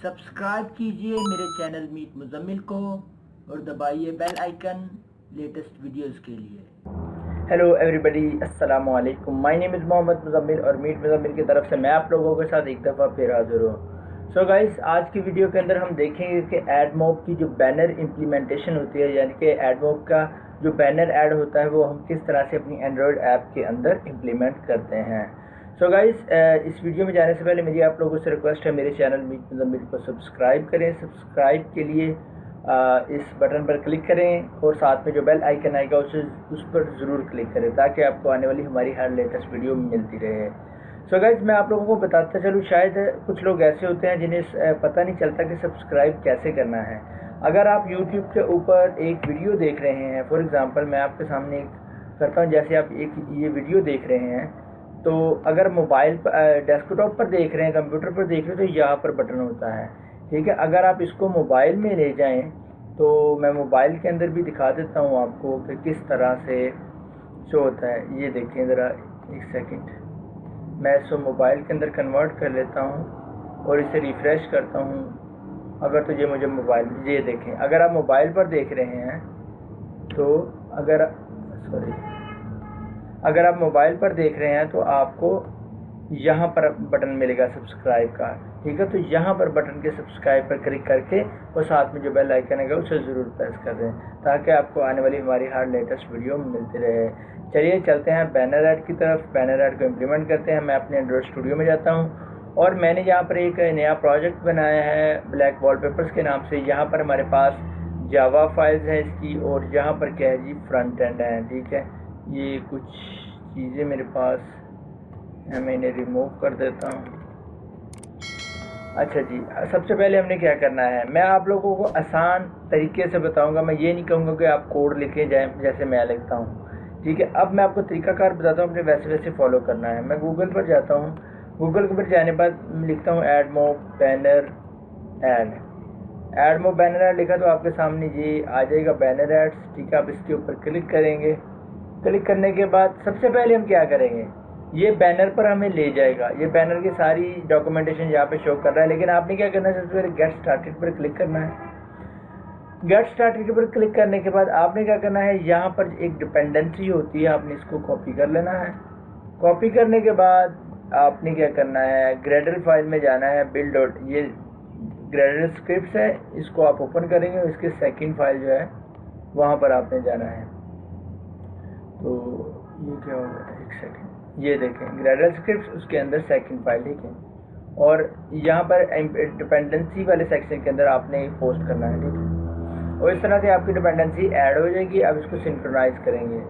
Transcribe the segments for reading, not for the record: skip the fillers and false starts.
Subscribe कीजिए मेरे channel meet Muzammil को और दबाइए बेल आइकन लेटेस्ट वीडियोस के लिए। हेलो एवरीबॉडी, अस्सलाम वालेकुम। My name is Mohammed Muzammil और मीट मुजम्मिल की तरफ से मैं आप लोगों के साथ एक दफ़ा फिर हाज़िर हूँ। सो गाइस, आज की वीडियो के अंदर हम देखेंगे कि एडमॉब की जो बैनर इम्प्लीमेंटेशन होती है, यानी कि एडमॉब का जो बैनर ऐड होता है वो हम किस तरह से अपनी एंड्रॉयड ऐप के अंदर इम्प्लीमेंट करते हैं। सो गाइस, इस वीडियो में जाने से पहले मेरी आप लोगों से रिक्वेस्ट है, मेरे चैनल मीट मुजम्मिल को सब्सक्राइब करें। सब्सक्राइब के लिए इस बटन पर क्लिक करें और साथ में जो बेल आइकन आएगा उस पर ज़रूर क्लिक करें ताकि आपको आने वाली हमारी हर लेटेस्ट वीडियो मिलती रहे। सो गाइस, मैं आप लोगों को बताता चलूँ, शायद कुछ लोग ऐसे होते हैं जिन्हें पता नहीं चलता कि सब्सक्राइब कैसे करना है। अगर आप यूट्यूब के ऊपर एक वीडियो देख रहे हैं, फॉर एग्ज़ाम्पल मैं आपके सामने एक करता हूँ, जैसे आप एक ये वीडियो देख रहे हैं, तो अगर मोबाइल पर डेस्कटॉप पर देख रहे हैं, कंप्यूटर पर देख रहे हैं, तो यहाँ पर बटन होता है, ठीक है। अगर आप इसको मोबाइल में ले जाएं तो मैं मोबाइल के अंदर भी दिखा देता हूँ आपको कि किस तरह से शो होता है। ये देखें ज़रा, एक सेकंड, मैं इसको मोबाइल के अंदर कन्वर्ट कर लेता हूँ और इसे रिफ़्रेश करता हूँ। अगर तो ये मुझे मोबाइल, ये देखें, अगर आप मोबाइल पर देख रहे हैं तो अगर आप मोबाइल पर देख रहे हैं तो आपको यहाँ पर बटन मिलेगा सब्सक्राइब का, ठीक है। तो यहाँ पर बटन के सब्सक्राइब पर क्लिक करके और साथ में जो बेल आइकन है उसे ज़रूर प्रेस कर दें ताकि आपको आने वाली हमारी हर लेटेस्ट वीडियो मिलती रहे। चलिए चलते हैं बैनर ऐड की तरफ। बैनर ऐड को इम्प्लीमेंट करते हैं। मैं अपने एंड्रॉयड स्टूडियो में जाता हूँ और मैंने यहाँ पर एक नया प्रोजेक्ट बनाया है ब्लैक वॉलपेपर्स के नाम से। यहाँ पर हमारे पास जावा फाइल्स है इसकी, और यहाँ पर क्या है जी, फ्रंट एंड है, ठीक है। ये कुछ चीज़ें मेरे पास है, मैं इन्हें रिमूव कर देता हूँ। अच्छा जी, सबसे पहले हमने क्या करना है, मैं आप लोगों को आसान तरीके से बताऊंगा। मैं ये नहीं कहूँगा कि आप कोड लिखें जाए जैसे मैं लिखता हूँ, ठीक है। अब मैं आपको तरीकाकार बताता हूँ, अपने वैसे वैसे फॉलो करना है। मैं गूगल पर जाता हूँ, गूगल के पर जाने के बाद लिखता हूँ AdMob banner ad. AdMob banner ad लिखा तो आपके सामने ये आ जाएगा बैनर ऐड्स, ठीक है। आप इसके ऊपर क्लिक करेंगे। क्लिक करने के बाद सबसे पहले हम क्या करेंगे, ये बैनर पर हमें ले जाएगा। ये बैनर की सारी डॉक्यूमेंटेशन यहाँ पे शो कर रहा है, लेकिन आपने क्या करना है, सबसे पहले गेट स्टार्टेड पर क्लिक करना है। गेट स्टार्टेड पर क्लिक करने के बाद आपने क्या करना है, यहाँ पर एक डिपेंडेंसी होती है, आपने इसको कॉपी कर लेना है। कॉपी करने के बाद आपने क्या करना है, ग्रेडल फाइल में जाना है, बिल्ड डॉट, ये ग्रेडल स्क्रिप्ट है, इसको आप ओपन करेंगे और इसके सेकेंड फाइल जो है वहाँ पर आपने जाना है। तो ये क्या होगा, एक सेकेंड, ये देखें ग्रेडल स्क्रिप्ट, उसके अंदर सेकंड फाइल, ठीक है। और यहाँ पर डिपेंडेंसी वाले सेक्शन के अंदर आपने पोस्ट करना है, ठीक है। और इस तरह से आपकी डिपेंडेंसी ऐड हो जाएगी। अब इसको सिंक्रोनाइज करेंगे।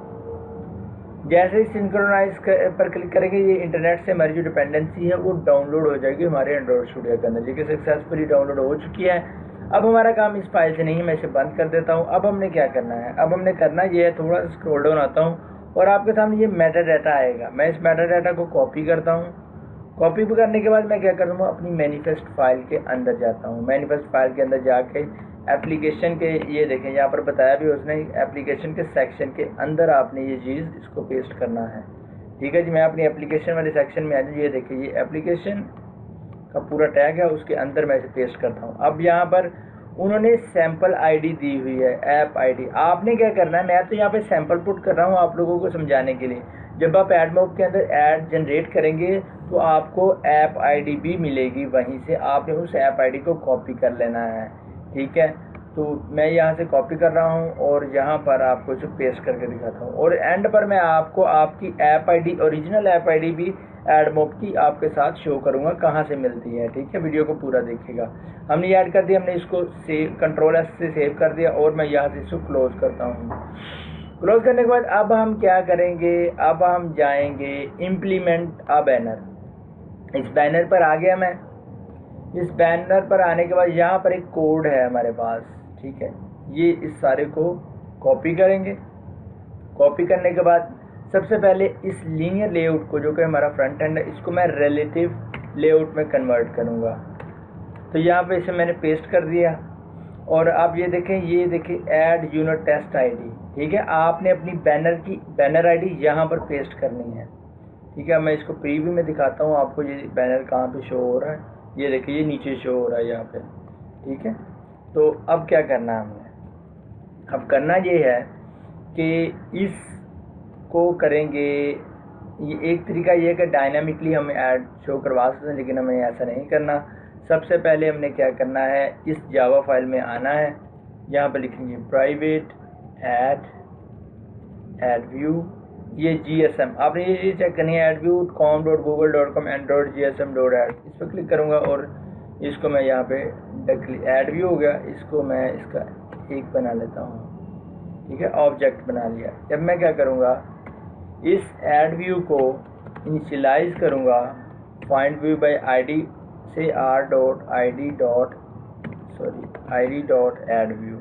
जैसे ही सिंक्रोनाइज पर क्लिक करेंगे, ये इंटरनेट से हमारी जो डिपेंडेंसी है वो डाउनलोड हो जाएगी हमारे एंड्रॉयड स्टूडियो के अंदर, जो कि सक्सेसफुली डाउनलोड हो चुकी है। अब हमारा काम इस फाइल से नहीं है, मैं इसे बंद कर देता हूँ। अब हमने क्या करना है, अब हमने करना ये है, थोड़ा स्क्रॉल डाउन आता हूँ और आपके सामने ये मेटा डाटा आएगा। मैं इस मेटा डाटा को कॉपी करता हूँ। कॉपी करने के बाद मैं क्या करता हूँ, अपनी मैनिफेस्ट फाइल के अंदर जाता हूँ। मैनिफेस्ट फाइल के अंदर जाके एप्लीकेशन के, ये देखें यहाँ पर बताया भी उसने, एप्लीकेशन के सेक्शन के अंदर आपने ये चीज़ इसको पेस्ट करना है, ठीक है जी। मैं अपनी एप्लीकेशन वाले सेक्शन में आ जाऊँ, ये देखिए ये एप्लीकेशन का पूरा टैग है, उसके अंदर मैं इसे पेस्ट करता हूँ। अब यहाँ पर उन्होंने सैम्पल आईडी दी हुई है, ऐप आईडी। आपने क्या करना है, मैं तो यहाँ पे सैम्पल पुट कर रहा हूँ आप लोगों को समझाने के लिए। जब आप एडमॉब के अंदर ऐड जनरेट करेंगे तो आपको ऐप आईडी भी मिलेगी, वहीं से आपने उस ऐप आईडी को कॉपी कर लेना है, ठीक है। तो मैं यहाँ से कॉपी कर रहा हूँ और यहाँ पर आपको इसे पेस्ट करके दिखाता हूँ। और एंड पर मैं आपको आपकी app ID, original app ID भी एडमॉब की आपके साथ शो करूँगा कहाँ से मिलती है, ठीक है। वीडियो को पूरा देखिएगा। हमने ऐड कर दिया, हमने इसको सेव, कंट्रोल एस से सेव कर दिया और मैं यहाँ से इसको क्लोज करता हूँ। क्लोज करने के बाद अब हम क्या करेंगे, अब हम जाएंगे इम्प्लीमेंट अ बैनर। इस बैनर पर आ गया मैं। इस बैनर पर आने के बाद यहाँ पर एक कोड है हमारे पास, ठीक है। ये इस सारे को कॉपी करेंगे। कॉपी करने के बाद सबसे पहले इस लीनियर लेआउट को, जो कि हमारा फ्रंट एंड है, इसको मैं रिलेटिव लेआउट में कन्वर्ट करूँगा। तो यहाँ पे इसे मैंने पेस्ट कर दिया और आप ये देखें ऐड यूनिट टेस्ट आईडी, ठीक है। आपने अपनी बैनर आईडी यहाँ पर पेस्ट करनी है, ठीक है। मैं इसको प्रीव्यू में दिखाता हूँ आपको, ये बैनर कहाँ पे शो हो रहा है, ये देखिए ये नीचे शो हो रहा है यहाँ पे, ठीक है। तो अब क्या करना है हमने, अब करना ये है कि इसको करेंगे, ये एक तरीका ये है कि डायनामिकली हम ऐड शो करवा सकते हैं, लेकिन हमें ऐसा नहीं करना। सबसे पहले हमने क्या करना है, इस जावा फाइल में आना है, यहाँ पर लिखेंगे प्राइवेट ऐड व्यू, ये GSM आपने ये चेक करनी है, adview.com.google.com and.gsm.add, इस पर क्लिक करूँगा और इसको मैं यहाँ पे ऐड व्यू हो गया, इसको मैं इसका एक बना लेता हूँ, ठीक है, ऑब्जेक्ट बना लिया। जब मैं क्या करूँगा, इस ऐड व्यू को इनिशियलाइज करूँगा फाइंड व्यू बाय ID से id.add व्यू।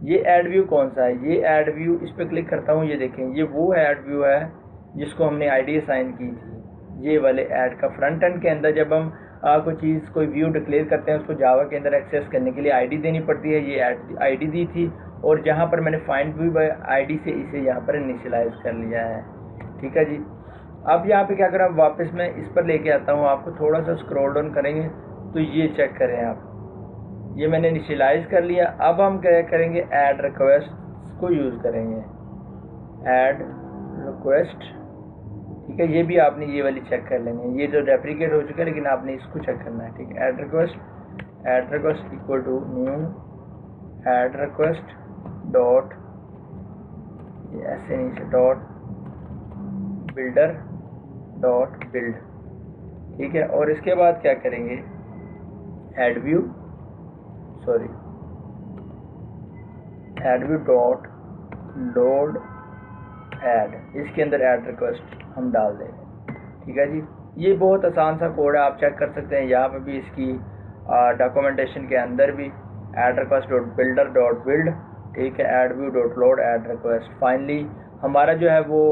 ये ऐड व्यू कौन सा है, ये ऐड व्यू, इस पर क्लिक करता हूँ, ये देखें ये वो ऐड व्यू है जिसको हमने ID असाइन की थी। ये वाले ऐड का फ्रंट एंड के अंदर जब हम कोई चीज़ कोई व्यू डिक्लेयर करते हैं, उसको जावा के अंदर एक्सेस करने के लिए ID देनी पड़ती है, ये ID दी थी, और जहाँ पर मैंने फाइंड व्यू बाय ID से इसे यहाँ पर इनिशियलाइज कर लिया है, ठीक है जी। अब यहाँ पे क्या करें, वापस मैं इस पर लेके आता हूँ, आपको थोड़ा सा स्क्रॉल डाउन करेंगे तो ये चेक करें आप, ये मैंने इनिशियलाइज कर लिया। अब हम क्या करेंगे, ऐड रिक्वेस्ट को यूज़ करेंगे, ऐड रिक्वेस्ट, ठीक है। ये भी आपने ये वाली चेक कर लेनी है, ये जो रेप्लिकेट हो चुका है, लेकिन आपने इसको चेक करना है, ठीक है। Ad request equal to new ad request dot, ऐसे नीचे डॉट बिल्डर डॉट बिल्ड, ठीक है। और इसके बाद क्या करेंगे, add view dot load add, इसके अंदर ऐड रिक्वेस्ट हम डाल देंगे, ठीक है जी। ये बहुत आसान सा कोड है, आप चेक कर सकते हैं यहाँ पे भी, इसकी डॉक्यूमेंटेशन के अंदर भी, add request dot builder dot build, ठीक है, add view dot load add request. Finally हमारा जो है वो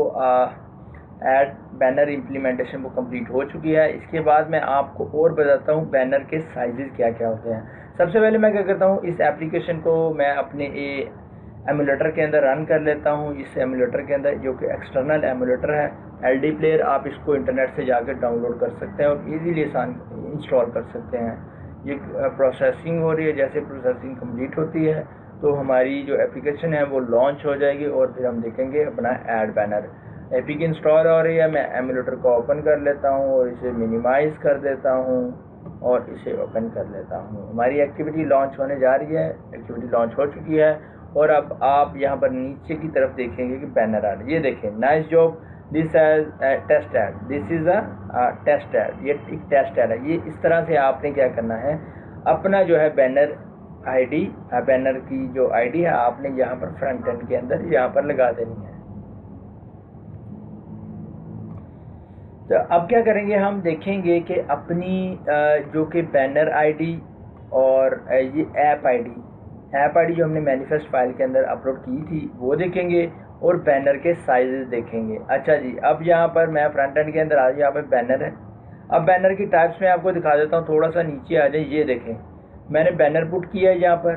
ऐड बैनर इम्प्लीमेंटेशन वो कंप्लीट हो चुकी है। इसके बाद मैं आपको और बताता हूँ बैनर के साइजेस क्या क्या होते हैं। सबसे पहले मैं क्या करता हूँ, इस एप्लीकेशन को मैं अपने एमुलेटर के अंदर रन कर लेता हूँ। इस एमुलेटर के अंदर जो कि एक्सटर्नल एमुलेटर है, LD प्लेयर, आप इसको इंटरनेट से जाकर डाउनलोड कर सकते हैं और इजीली आसान इंस्टॉल कर सकते हैं। ये प्रोसेसिंग हो रही है, जैसे प्रोसेसिंग कंप्लीट होती है तो हमारी जो एप्लीकेशन है वो लॉन्च हो जाएगी और फिर हम देखेंगे अपना ऐड बैनर। एपीके इंस्टॉल हो रही है, मैं एमुलेटर को ओपन कर लेता हूँ और इसे मिनिमाइज़ कर देता हूँ और इसे ओपन कर लेता हूँ। हमारी एक्टिविटी लॉन्च होने जा रही है, एक्टिविटी लॉन्च हो चुकी है। और अब आप यहाँ पर नीचे की तरफ देखेंगे कि बैनर ऐड, ये देखें, nice job, this as test ad, this is a test ad, ये एक टेस्ट ऐड है। ये इस तरह से आपने क्या करना है, अपना जो है बैनर ID, बैनर की जो ID है आपने यहाँ पर फ्रंट एंड के अंदर यहाँ पर लगा देनी है। तो अब क्या करेंगे, हम देखेंगे कि अपनी जो कि बैनर ID और ये ऐप ID जो हमने मैनिफेस्ट फाइल के अंदर अपलोड की थी वो देखेंगे और बैनर के साइजेस देखेंगे। अच्छा जी, अब यहाँ पर मैं फ्रंट एंड के अंदर आ, यहाँ पर बैनर है। अब बैनर की टाइप्स में आपको दिखा देता हूँ, थोड़ा सा नीचे आ जाए, ये देखें मैंने बैनर पुट किया है यहाँ पर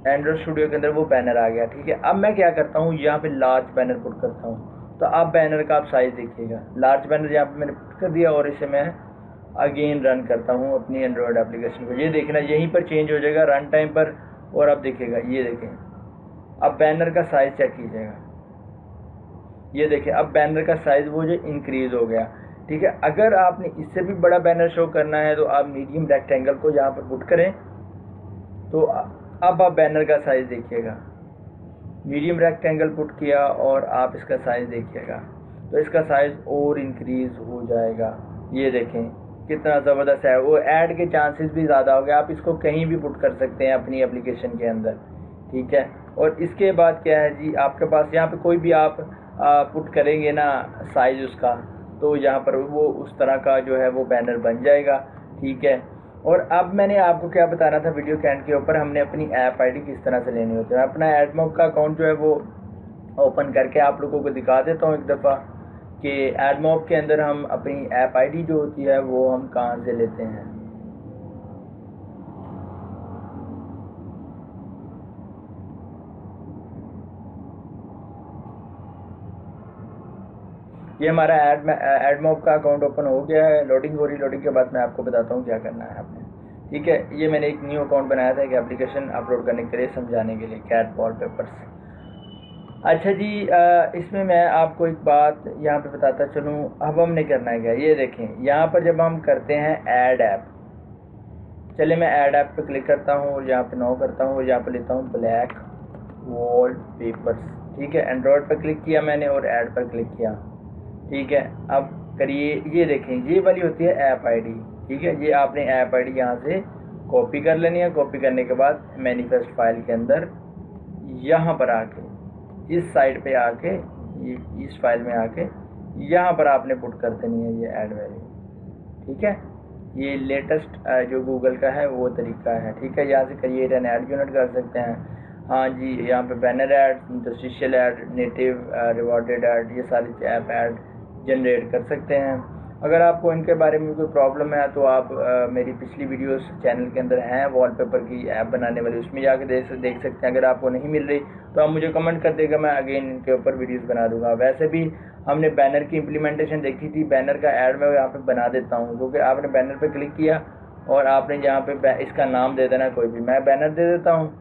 एंड्रॉइड स्टूडियो के अंदर, वो बैनर आ गया, ठीक है। अब मैं क्या करता हूँ, यहाँ पे लार्ज बैनर पुट करता हूँ, तो आप बैनर का आप साइज़ देखिएगा, लार्ज बैनर यहाँ पे मैंने पुट कर दिया और इसे मैं अगेन रन करता हूँ अपनी एंड्रॉयड एप्लीकेशन को। ये देखना यहीं पर चेंज हो जाएगा रन टाइम पर, और आप देखिएगा, ये देखें अब बैनर का साइज़ चेक कीजिएगा, ये देखें अब बैनर का साइज़ वो जो इंक्रीज़ हो गया, ठीक है। अगर आपने इससे भी बड़ा बैनर शो करना है तो आप मीडियम रेक्टेंगल को यहाँ पर पुट करें, तो अब आप बैनर का साइज़ देखिएगा, मीडियम रेक्टेंगल पुट किया और आप इसका साइज़ देखिएगा तो इसका साइज़ और इंक्रीज़ हो जाएगा। ये देखें कितना ज़बरदस्त है, वो ऐड के चांसेस भी ज़्यादा हो गए, आप इसको कहीं भी पुट कर सकते हैं अपनी एप्लीकेशन के अंदर, ठीक है। और इसके बाद क्या है जी, आपके पास यहाँ पे कोई भी आप पुट करेंगे ना साइज़ उसका, तो यहाँ पर वो उस तरह का जो है वो बैनर बन जाएगा, ठीक है। और अब मैंने आपको क्या बताना था वीडियो के एंड के ऊपर, हमने अपनी ऐप ID किस तरह से लेनी होती है। अपना एडमॉब का अकाउंट जो है वो ओपन करके आप लोगों को दिखा देता हूँ एक दफ़ा कि एडमॉब के अंदर हम अपनी ऐप ID जो होती है वो हम कहाँ से लेते हैं। ये हमारा एडमॉब का अकाउंट ओपन हो गया है, लोडिंग हो रही। लोडिंग के बाद मैं आपको बताता हूँ क्या करना है आपने। ठीक है, ये मैंने एक न्यू अकाउंट बनाया था एक एप्लीकेशन अपलोड करने के लिए, समझाने के लिए, कैट वॉलपेपर्स। अच्छा जी, इसमें मैं आपको एक बात यहाँ पे बताता चलूँ। अब हमने करना है क्या, ये देखें यहाँ पर जब हम करते हैं ऐड ऐप, चलिए मैं ऐड ऐप पे क्लिक करता हूँ और यहाँ पे नो करता हूँ और यहाँ पे लेता हूँ ब्लैक वॉलपेपर्स। ठीक है, एंड्रॉयड पर क्लिक किया मैंने और ऐड पर क्लिक किया। ठीक है, अब करिए, ये देखें ये वाली होती है ऐप आईडी। ठीक है, ये आपने ऐप आईडी यहाँ से कॉपी कर लेनी है। कॉपी करने के बाद मैनिफेस्ट फाइल के अंदर यहाँ पर आके इस साइड पे आके इस फाइल में आके यहाँ पर आपने पुट कर देनी है ये ऐड वैल्यू। ठीक है, ये लेटेस्ट जो गूगल का है वो तरीका है। ठीक है, यहाँ से क्रिएट एन ऐड यूनिट कर सकते हैं। हाँ जी, यहाँ पे banner ad, interstitial add, native rewarded add, ये सारी ऐप ऐड जनरेट कर सकते हैं। अगर आपको इनके बारे में कोई प्रॉब्लम है तो आप मेरी पिछली वीडियोस चैनल के अंदर हैं वॉलपेपर की ऐप बनाने वाली, उसमें जाके देख सकते हैं। अगर आपको नहीं मिल रही तो आप मुझे कमेंट कर देगा, मैं अगेन इनके ऊपर वीडियोस बना दूंगा। वैसे भी हमने बैनर की इम्प्लीमेंटेशन देखी थी, बैनर का ऐड मैं यहाँ पे बना देता हूँ, क्योंकि आपने बैनर पे क्लिक किया और आपने यहाँ पे इसका नाम दे देना कोई भी। मैं बैनर दे देता हूँ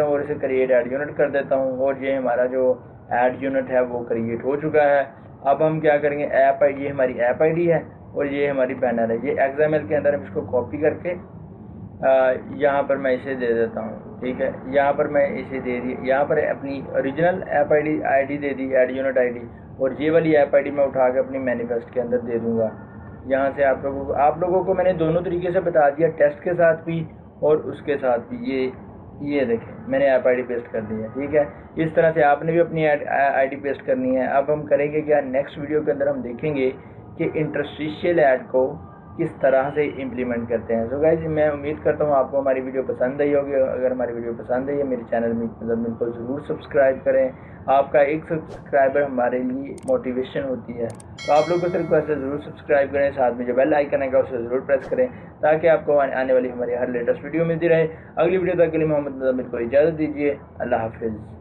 और इसे क्रिएट ऐड यूनिट कर देता हूँ और ये हमारा जो ऐड यूनिट है वो क्रिएट हो चुका है। अब हम क्या करेंगे, ऐप आई, ये हमारी ऐप आईडी है और ये हमारी बैनर है। ये XML के अंदर हम इसको कॉपी करके यहाँ पर मैं इसे दे देता हूँ। ठीक है, यहाँ पर मैं इसे दे दी, यहाँ पर अपनी ओरिजिनल ऐप आईडी दे दी, ऐड यूनिट आईडी, और ये वाली ऐप आईडी मैं उठा के अपनी मैनिफेस्ट के अंदर दे दूँगा। यहाँ से आप लोगों को मैंने दोनों तरीके से बता दिया, टेस्ट के साथ भी और उसके साथ भी। ये देखें मैंने ऐप आईडी पेस्ट कर दी है। ठीक है, इस तरह से आपने भी अपनी आईडी पेस्ट करनी है। अब हम करेंगे क्या, नेक्स्ट वीडियो के अंदर हम देखेंगे कि इंटरस्टिशियल ऐड को किस तरह से इम्प्लीमेंट करते हैं। सो गाइस, मैं उम्मीद करता हूँ आपको हमारी वीडियो पसंद आई होगी। अगर हमारी वीडियो पसंद आई है, मेरे चैनल में को ज़रूर सब्सक्राइब करें। आपका एक सब्सक्राइबर हमारे लिए मोटिवेशन होती है, तो आप लोगों से रिक्वेस्ट है ज़रूर सब्सक्राइब करें। साथ में जो बेल आइकन है उसे ज़रूर प्रेस करें ताकि आपको आने वाली हमारी हर लेटेस्ट वीडियो मिलती रहे। अगली वीडियो तक के लिए मोहम्मद मुज़म्मिल को इजाज़त दीजिए। अल्लाह हाफिज़।